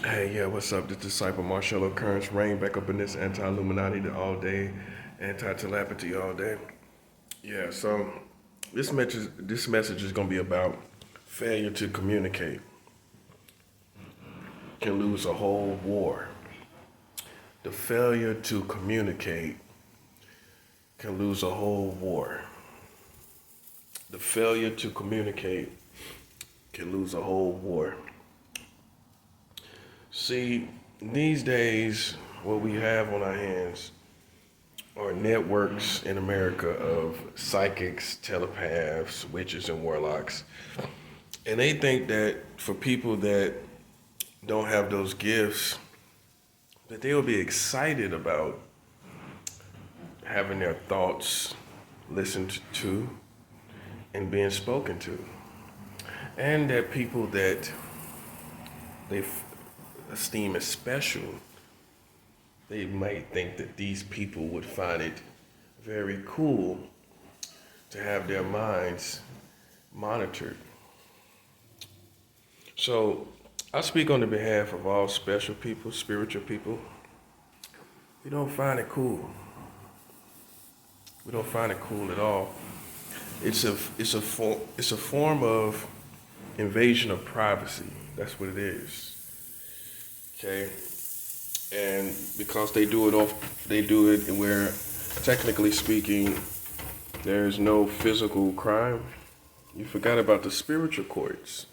Hey, yeah, what's up? This disciple Marshall Occurrence, reign back up in this anti-Illuminati all day, anti-telepathy all day. Yeah, so this message is gonna be about failure to communicate can lose a whole war. The failure to communicate can lose a whole war. The failure to communicate can lose a whole war. See, these days, what we have on our hands are networks in America of psychics, telepaths, witches, and warlocks. And they think that for people that don't have those gifts, that they will be excited about having their thoughts listened to and being spoken to. And that people that they esteem as special, they might think that these people would find it very cool to have their minds monitored. So I speak on the behalf of all special people, spiritual people. We don't find it cool. We don't find it cool at all. It's a form of invasion of privacy. That's what it is. Okay, and because they do it where, technically speaking, there's no physical crime. You forgot about the spiritual courts.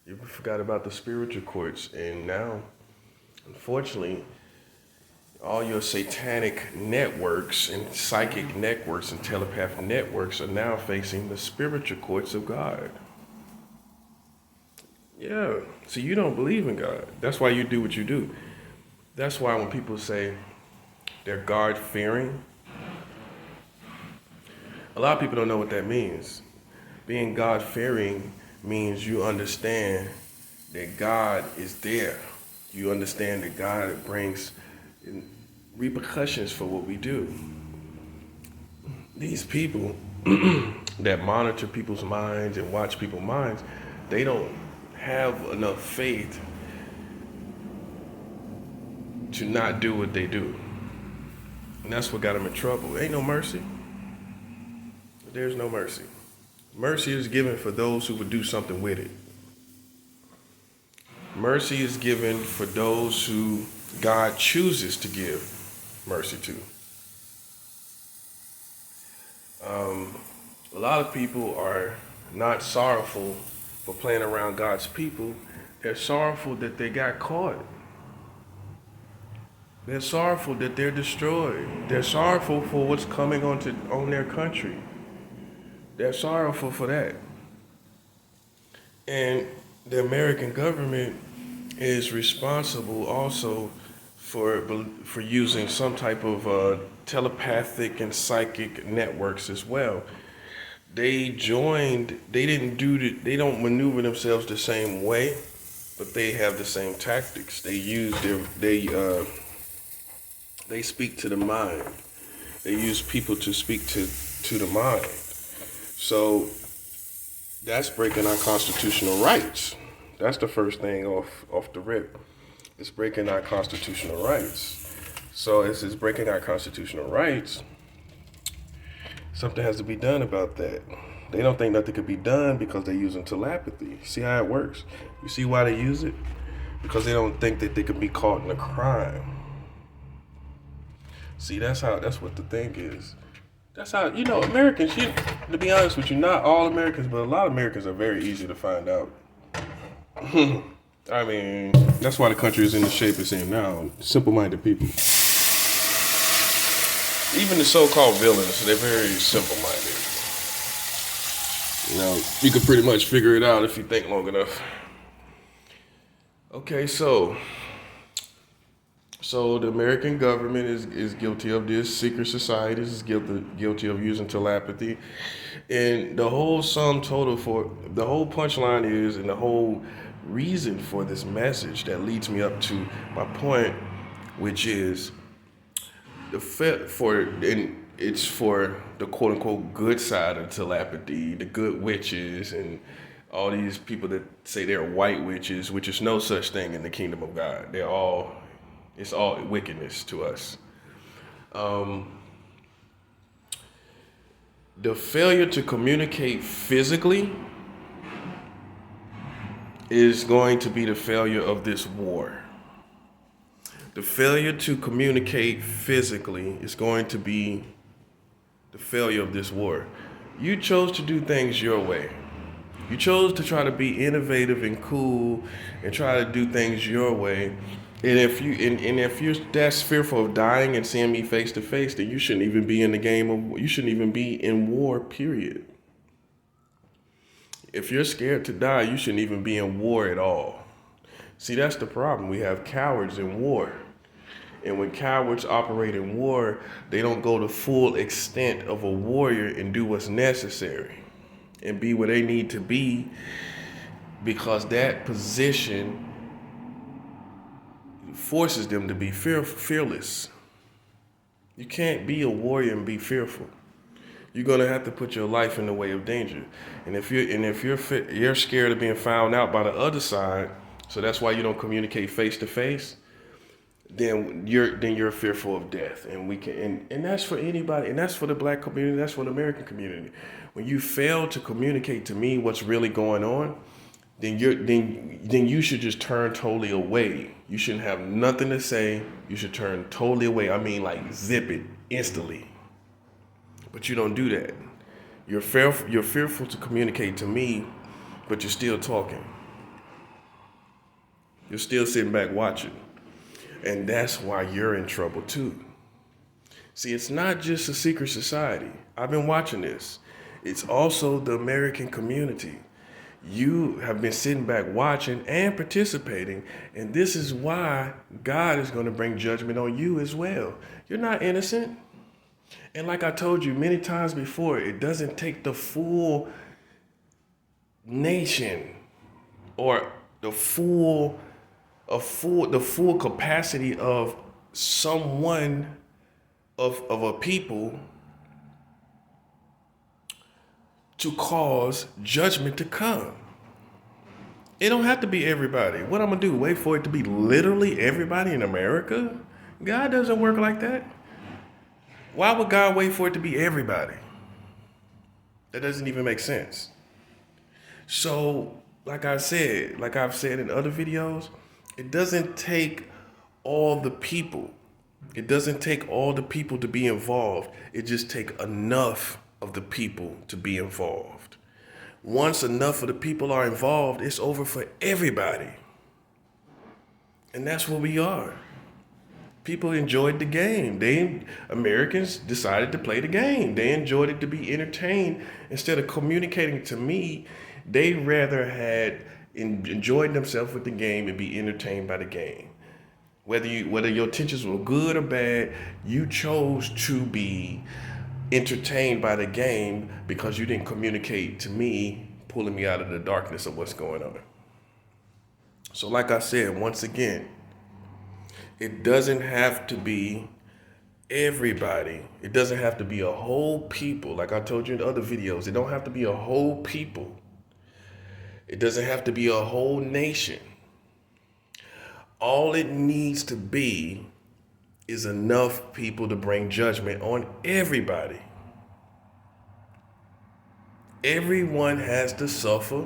You forgot about the spiritual courts, and now, unfortunately, all your satanic networks and psychic networks and telepathic networks are now facing the spiritual courts of God. Yeah, so you don't believe in God. That's why you do what you do. That's why when people say they're God fearing, a lot of people don't know what that means. Being God fearing means you understand that God is there. You understand that God brings repercussions for what we do. These people that monitor people's minds and watch people's minds, they don't have enough faith to not do what they do. And that's what got them in trouble. Ain't no mercy. There's no mercy. Mercy is given for those who would do something with it. Mercy is given for those who God chooses to give mercy to. A lot of people are not sorrowful for playing around God's people. They're sorrowful that they got caught. They're sorrowful that they're destroyed. They're sorrowful for what's coming on their country. They're sorrowful for that. And the American government is responsible also for using some type of telepathic and psychic networks as well. They don't maneuver themselves the same way, but they have the same tactics. They speak to the mind. They use people to speak to the mind. So that's breaking our constitutional rights. That's the first thing off the rip. It's breaking our constitutional rights. So as it's breaking our constitutional rights, something has to be done about that. They don't think nothing could be done because they're using telepathy. See how it works? You see why they use it? Because they don't think that they could be caught in a crime. See, that's what the thing is. That's how, Americans, to be honest with you, not all Americans, but a lot of Americans are very easy to find out. I mean, that's why the country is in the shape it's in now. Simple-minded people. Even the so-called villains, they're very simple-minded. You can pretty much figure it out if you think long enough. Okay, so the American government is guilty of this. Secret societies is guilty of using telepathy. And the whole sum total the whole punchline is, and the whole reason for this message that leads me up to my point, which is it's for the quote unquote good side of telepathy, the good witches and all these people that say they're white witches, which is no such thing in the kingdom of God. It's all wickedness to us. The failure to communicate physically is going to be the failure of this war. The failure to communicate physically is going to be the failure of this war. You chose to do things your way. You chose to try to be innovative and cool and try to do things your way. And if you're that's fearful of dying and seeing me face to face, then you shouldn't even be in the game of. You shouldn't even be in war. Period. If you're scared to die, you shouldn't even be in war at all. See, that's the problem. We have cowards in war. And when cowards operate in war, they don't go the full extent of a warrior and do what's necessary and be where they need to be, because that position forces them to be fearless. You can't be a warrior and be fearful. You're gonna have to put your life in the way of danger. And if you're scared of being found out by the other side, so that's why you don't communicate face to face, then you're fearful of death. And that's for anybody, and that's for the black community, that's for the American community. When you fail to communicate to me what's really going on, then you should just turn totally away. You shouldn't have nothing to say. You should turn totally away. I mean, like, zip it instantly. But you don't do that. You're fearful to communicate to me, but you're still talking. You're still sitting back watching. And that's why you're in trouble too. See, it's not just a secret society. I've been watching this. It's also the American community. You have been sitting back watching and participating, and this is why God is going to bring judgment on you as well. You're not innocent. And like I told you many times before, it doesn't take the full nation or the full capacity of someone of a people to cause judgment to come. It don't have to be everybody. What I'm gonna do? Wait for it to be literally everybody in America? God doesn't work like that. Why would God wait for it to be everybody? That doesn't even make sense. So, like I've said in other videos, it doesn't take all the people. It doesn't take all the people to be involved. It just takes enough of the people to be involved. Once enough of the people are involved, it's over for everybody. And that's where we are. People enjoyed the game. Americans decided to play the game. They enjoyed it to be entertained. Instead of communicating to me, they rather had enjoyed themselves with the game and be entertained by the game. Whether your intentions were good or bad, you chose to be entertained by the game because you didn't communicate to me, pulling me out of the darkness of what's going on. So like I said, once again, it doesn't have to be everybody. It doesn't have to be a whole people. Like I told you in other videos, it don't have to be a whole people. It doesn't have to be a whole nation. All it needs to be is enough people to bring judgment on everybody. Everyone has to suffer.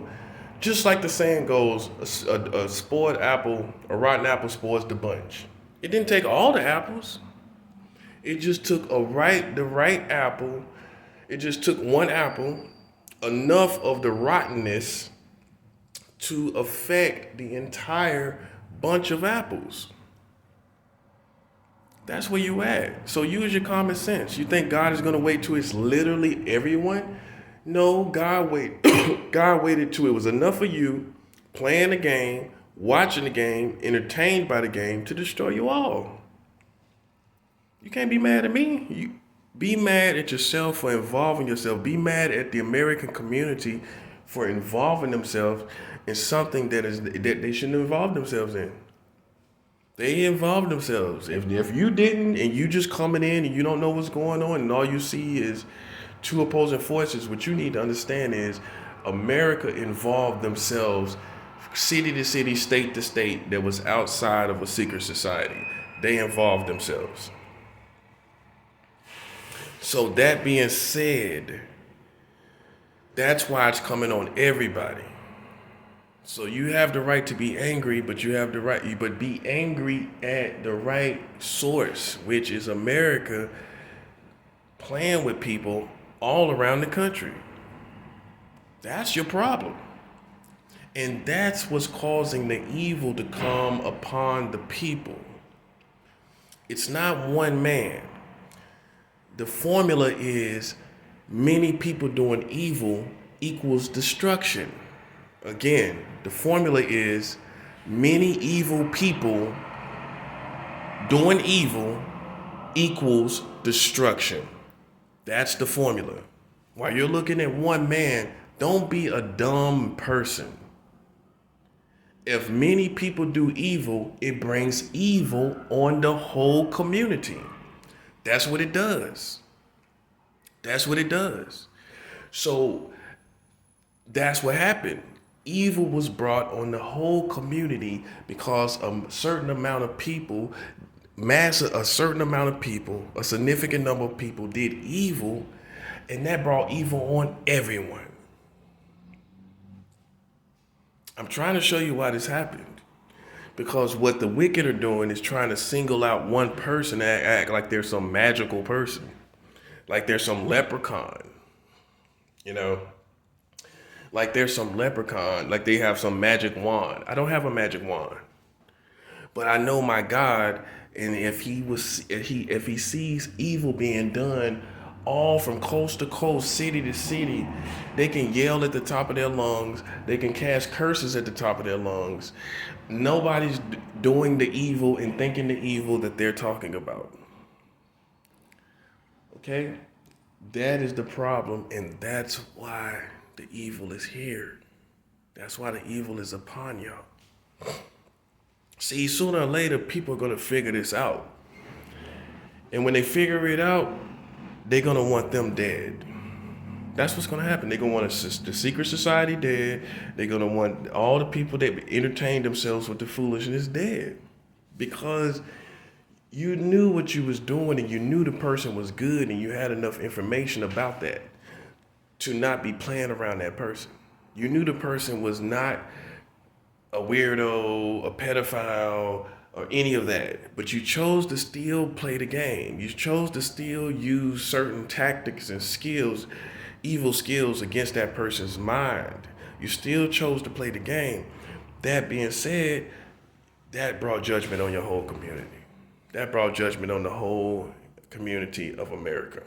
Just like the saying goes, a spoiled apple, a rotten apple spoils the bunch. It didn't take all the apples. It just took the right apple. It just took one apple, enough of the rottenness to affect the entire bunch of apples. That's where you at. So use your common sense. You think God is going to wait till it's literally everyone? No, God waited till it was enough of you playing the game, watching the game, entertained by the game to destroy you all. You can't be mad at me. You be mad at yourself for involving yourself. Be mad at the American community for involving themselves in something that they shouldn't involve themselves in. They involved themselves. If you didn't, and you just coming in and you don't know what's going on, and all you see is two opposing forces, what you need to understand is America involved themselves city to city, state to state that was outside of a secret society. They involved themselves. So that being said, that's why it's coming on everybody. So you have the right to be angry, but be angry at the right source, which is America playing with people all around the country. That's your problem. And that's what's causing the evil to come upon the people. It's not one man. The formula is many people doing evil equals destruction. Again, the formula is many evil people doing evil equals destruction. That's the formula. While you're looking at one man, don't be a dumb person. If many people do evil, it brings evil on the whole community. That's what it does. That's what it does. So that's what happened. Evil was brought on the whole community because a certain amount of people, a significant number of people did evil, and that brought evil on everyone. I'm trying to show you why this happened. Because what the wicked are doing is trying to single out one person and act like they're some magical person. Like they're some leprechaun. You know? Like they're some leprechaun. Like they have some magic wand. I don't have a magic wand. But I know my God, and if he sees evil being done all from coast to coast, city to city, they can yell at the top of their lungs. They can cast curses at the top of their lungs. Nobody's doing the evil and thinking the evil that they're talking about. Okay? That is the problem, and that's why the evil is here. That's why the evil is upon y'all. See, sooner or later, people are going to figure this out. And when they figure it out, they're going to want them dead. That's what's going to happen. They're going to want the secret society dead. They're going to want all the people that entertained themselves with the foolishness dead. Because you knew what you was doing and you knew the person was good and you had enough information about that to not be playing around that person. You knew the person was not a weirdo, a pedophile, or any of that. But you chose to still play the game. You chose to still use certain tactics and skills, evil skills against that person's mind. You still chose to play the game. That being said, that brought judgment on your whole community. That brought judgment on the whole community of America.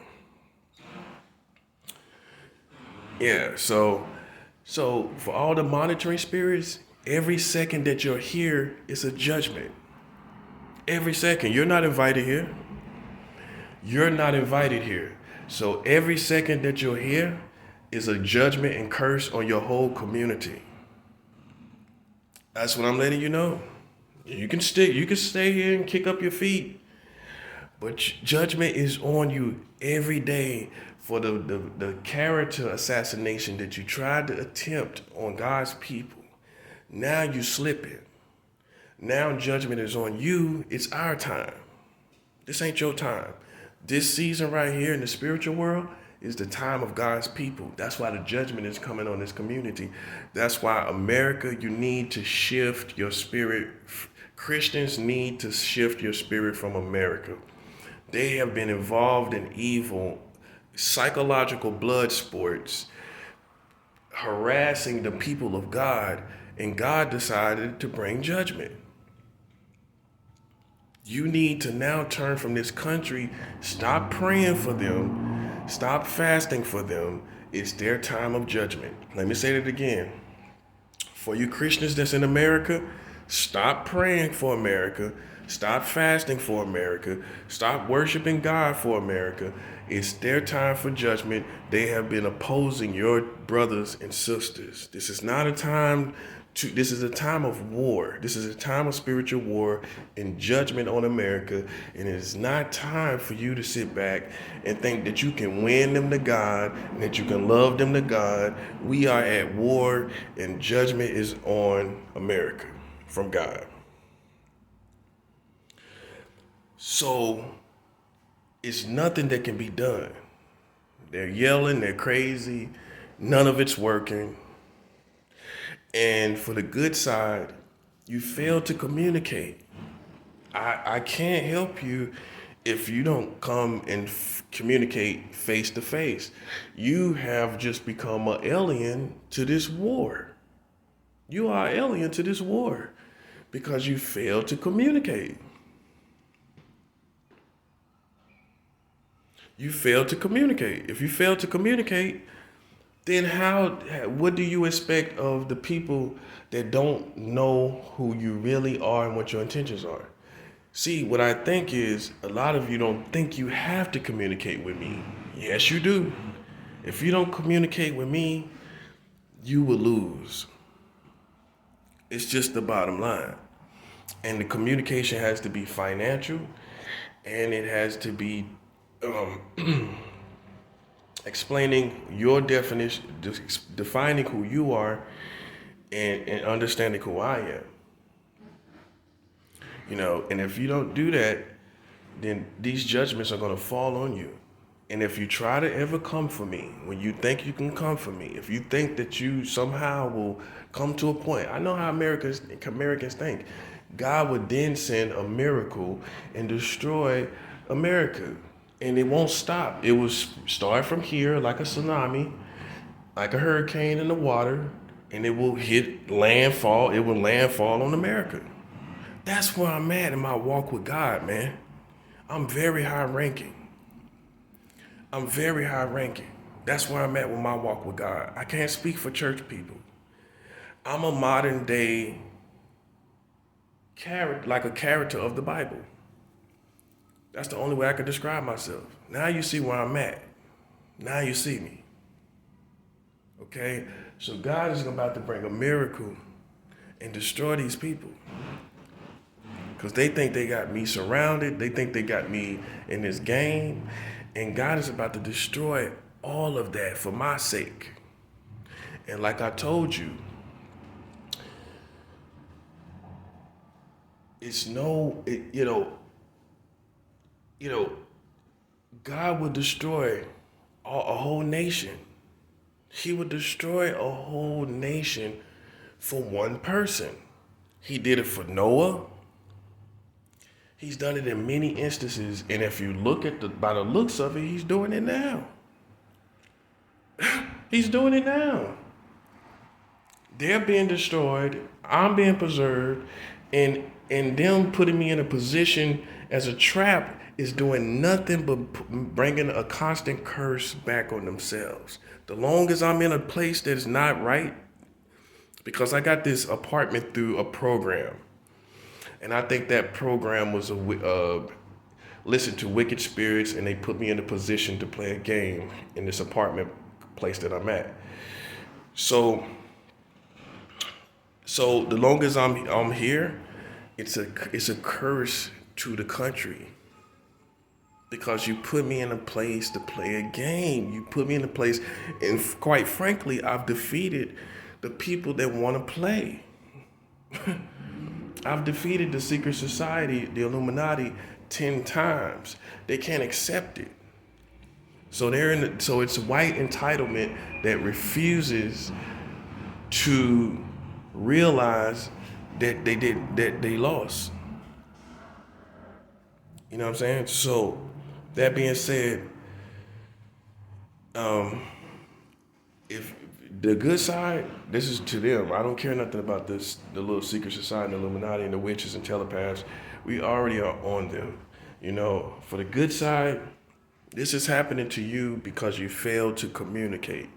Yeah, so for all the monitoring spirits, every second that you're here is a judgment. Every second. You're not invited here. You're not invited here. So every second that you're here is a judgment and curse on your whole community. That's what I'm letting you know. You can stay here and kick up your feet. But judgment is on you every day for the character assassination that you tried to attempt on God's people. Now you slipping. Now judgment is on you. It's our time. This ain't your time. This season right here in the spiritual world is the time of God's people. That's why the judgment is coming on this community. That's why America, you need to shift your spirit. Christians need to shift your spirit from America. They have been involved in evil, psychological blood sports, harassing the people of God, and God decided to bring judgment. You need to now turn from this country. Stop praying for them. Stop fasting for them. It's their time of judgment. Let me say that again. For you Christians that's in America, stop praying for America. Stop fasting for America. Stop worshiping God for America. It's their time for judgment. They have been opposing your brothers and sisters. This is not a time This is a time of war. This is a time of spiritual war and judgment on America. And it is not time for you to sit back and think that you can win them to God and that you can love them to God. We are at war, and judgment is on America from God. So it's nothing that can be done. They're yelling, they're crazy, none of it's working. And for the good side, you fail to communicate. I can't help you if you don't come and communicate face to face. You have just become an alien to this war. You are an alien to this war because you failed to communicate. You failed to communicate. If you fail to communicate, then what do you expect of the people that don't know who you really are and what your intentions are? See, what I think is a lot of you don't think you have to communicate with me. Yes, you do. If you don't communicate with me, you will lose. It's just the bottom line. And the communication has to be financial, and it has to be explaining your definition, defining who you are, and understanding who I am. And if you don't do that, then these judgments are going to fall on you. And if you try to ever come for me, when you think you can come for me, if you think that you somehow will come to a point, I know how Americans think. God would then send a miracle and destroy America. And it won't stop. It will start from here like a tsunami, like a hurricane in the water, and it will hit landfall. It will landfall on America. That's where I'm at in my walk with God, man. I'm very high ranking. That's where I'm at with my walk with God. I can't speak for church people. I'm a modern day character, like a character of the Bible. That's the only way I can describe myself. Now you see where I'm at. Now you see me. Okay? So God is about to bring a miracle and destroy these people. Because they think they got me surrounded. They think they got me in this game. And God is about to destroy all of that for my sake. And like I told you, God would destroy a whole nation. He would destroy a whole nation for one person. He did it for Noah. He's done it in many instances. And if you look at by the looks of it, he's doing it now. He's doing it now. They're being destroyed. I'm being preserved. And them putting me in a position as a trap is doing nothing but bringing a constant curse back on themselves. The longest I'm in a place that is not right, because I got this apartment through a program. And I think that program was listen to wicked spirits, and they put me in a position to play a game in this apartment place that I'm at. So the longest I'm here, it's a curse to the country. Because you put me in a place to play a game. You put me in a place, and quite frankly, I've defeated the people that want to play. I've defeated the secret society, the Illuminati, 10 times. They can't accept it. So so it's white entitlement that refuses to realize that they lost. You know what I'm saying? So that being said, if the good side, this is to them. I don't care nothing about this, the little secret society, the Illuminati, and the witches and telepaths. We already are on them. For the good side, this is happening to you because you failed to communicate.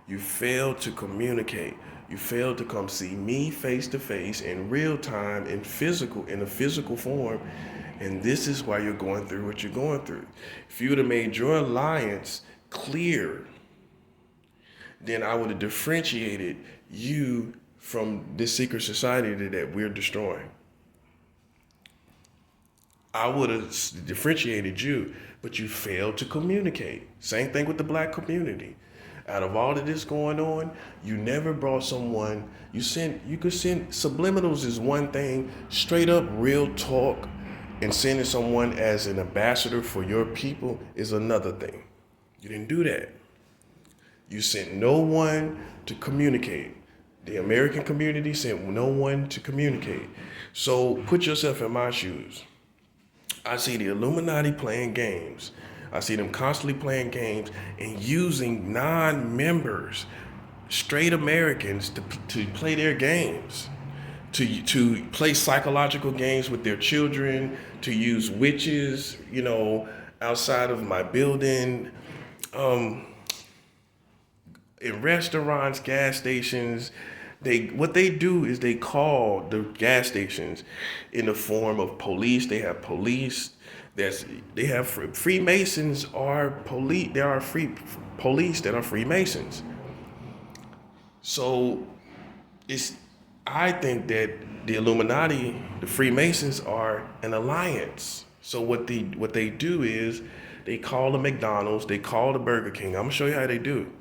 You failed to communicate. You failed to come see me face to face in real time, in a physical form. And this is why you're going through what you're going through. If you would have made your alliance clear, then I would have differentiated you from this secret society that we're destroying. I would have differentiated you, but you failed to communicate. Same thing with the black community. Out of all of this going on, you never brought someone. You could send subliminals is one thing. Straight up real talk and sending someone as an ambassador for your people is another thing. You didn't do that. You sent no one to communicate. The American community sent no one to communicate. So put yourself in my shoes. I see the Illuminati playing games. I see them constantly playing games and using non-members, straight Americans, to play their games, to play psychological games with their children, to use witches, outside of my building, in restaurants, gas stations. What they do is they call the gas stations in the form of police. They have police. They have Freemasons are police. There are free police that are Freemasons. So I think that the Illuminati, the Freemasons, are an alliance. So what they do is they call the McDonald's, they call the Burger King. I'm gonna show you how they do.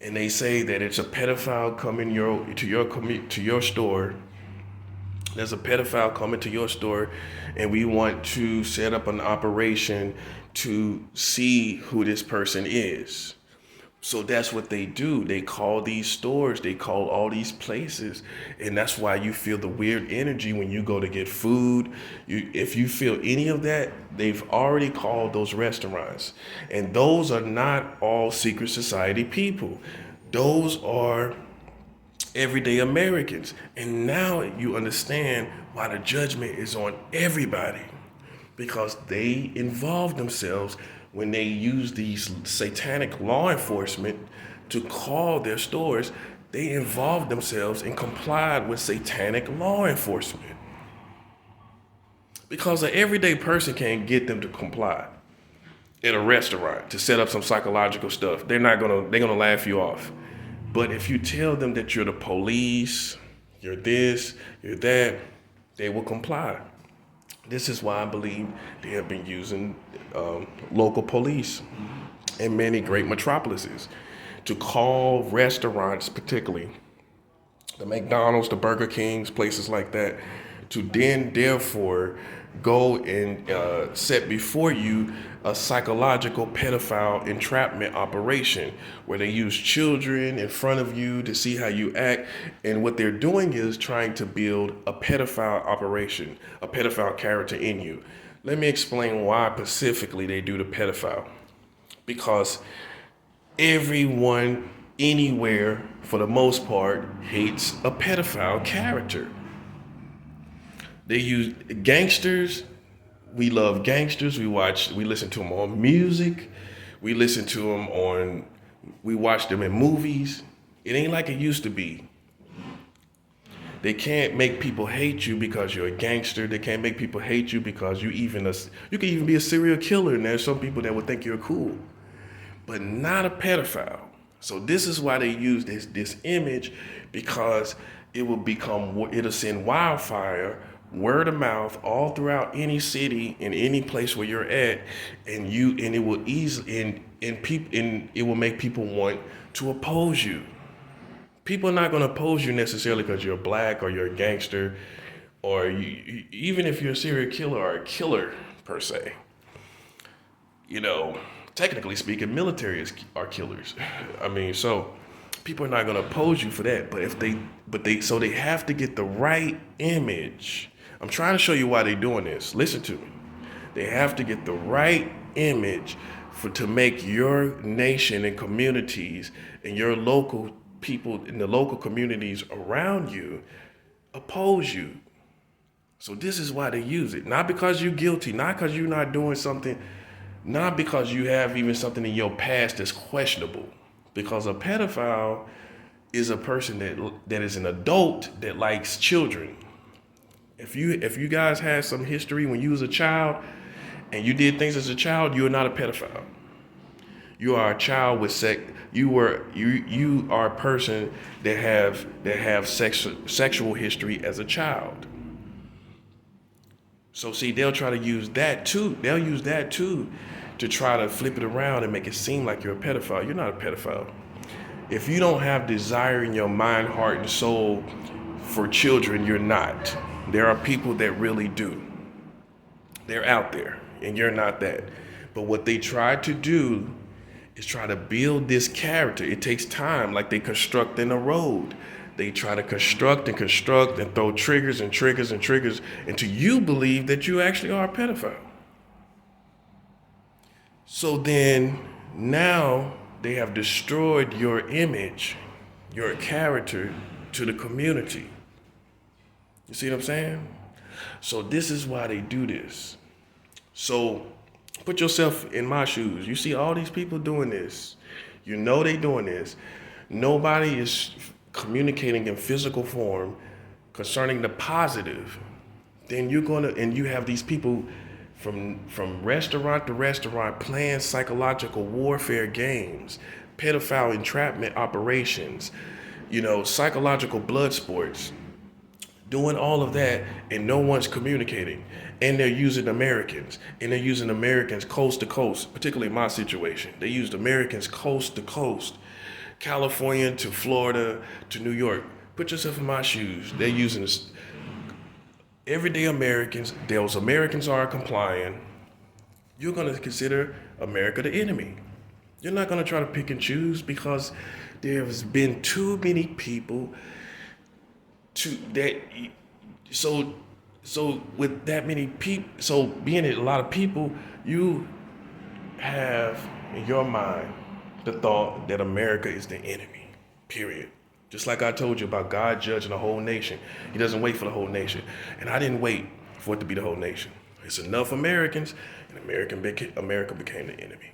And they say that it's a pedophile coming to your store. There's a pedophile coming to your store, and we want to set up an operation to see who this person is. So that's what they do. They call these stores, they call all these places, and that's why you feel the weird energy when you go to get food. If you feel any of that, they've already called those restaurants. And those are not all secret society people. Those are everyday Americans. And now you understand why the judgment is on everybody, because they involve themselves when they use these satanic law enforcement to call their stores. They involved themselves and complied with satanic law enforcement, because an everyday person can't get them to comply at a restaurant to set up some psychological stuff. They're gonna laugh you off. But if you tell them that you're the police, you're this, you're that, they will comply. This is why I believe they have been using local police in many great metropolises to call restaurants, particularly the McDonald's, the Burger Kings, places like that, to then therefore go and set before you a psychological pedophile entrapment operation where they use children in front of you to see how you act. And what they're doing is trying to build a pedophile operation, a pedophile character in you. Let me explain why specifically they do the pedophile. Because everyone, anywhere, for the most part, hates a pedophile character. They use gangsters. We love gangsters. We listen to them on music. We watch them in movies. It ain't like it used to be. They can't make people hate you because you're a gangster. They can't make people hate you because you can even be a serial killer, and there's some people that would think you're cool, but not a pedophile. So this is why they use this image, because it'll send wildfire, word of mouth, all throughout any city, in any place where you're at, and it will make people want to oppose you. People are not going to oppose you necessarily because you're black or you're a gangster, or even if you're a serial killer or a killer per se. Technically speaking, militaries are killers. So people are not going to oppose you for that. But they have to get the right image. I'm trying to show you why they're doing this. Listen to me. They have to get the right image to make your nation and communities and your local people in the local communities around you oppose you. So this is why they use it. Not because you're guilty, not because you're not doing something, not because you have even something in your past that's questionable. Because a pedophile is a person that is an adult that likes children. If you guys had some history when you was a child and you did things as a child, you are not a pedophile. You are a child with you are a person that have sexual history as a child. So see, they'll try to use that too. They'll use that too to try to flip it around and make it seem like you're a pedophile. You're not a pedophile. If you don't have desire in your mind, heart, and soul for children, you're not. There are people that really do. They're out there, and you're not that. But what they try to do is try to build this character. It takes time, like they construct in a road. They try to construct and throw triggers and triggers and triggers until you believe that you actually are a pedophile. So then now they have destroyed your image, your character to the community. You see what I'm saying? So this is why they do this. So put yourself in my shoes. You see all these people doing this. You know they doing this. Nobody is communicating in physical form concerning the positive. Then you have these people from restaurant to restaurant playing psychological warfare games, pedophile entrapment operations, psychological blood sports, doing all of that, and no one's communicating. And they're using Americans, and they're using Americans coast to coast, particularly in my situation. They used Americans coast to coast, California to Florida to New York. Put yourself in my shoes. They're using this. Everyday Americans, those Americans are complying. You're going to consider America the enemy. You're not going to try to pick and choose because there's been too many people so with that many people, so being a lot of people, you have in your mind the thought that America is the enemy, period. Just like I told you about God judging the whole nation. He doesn't wait for the whole nation. And I didn't wait for it to be the whole nation. It's enough Americans, and America became the enemy.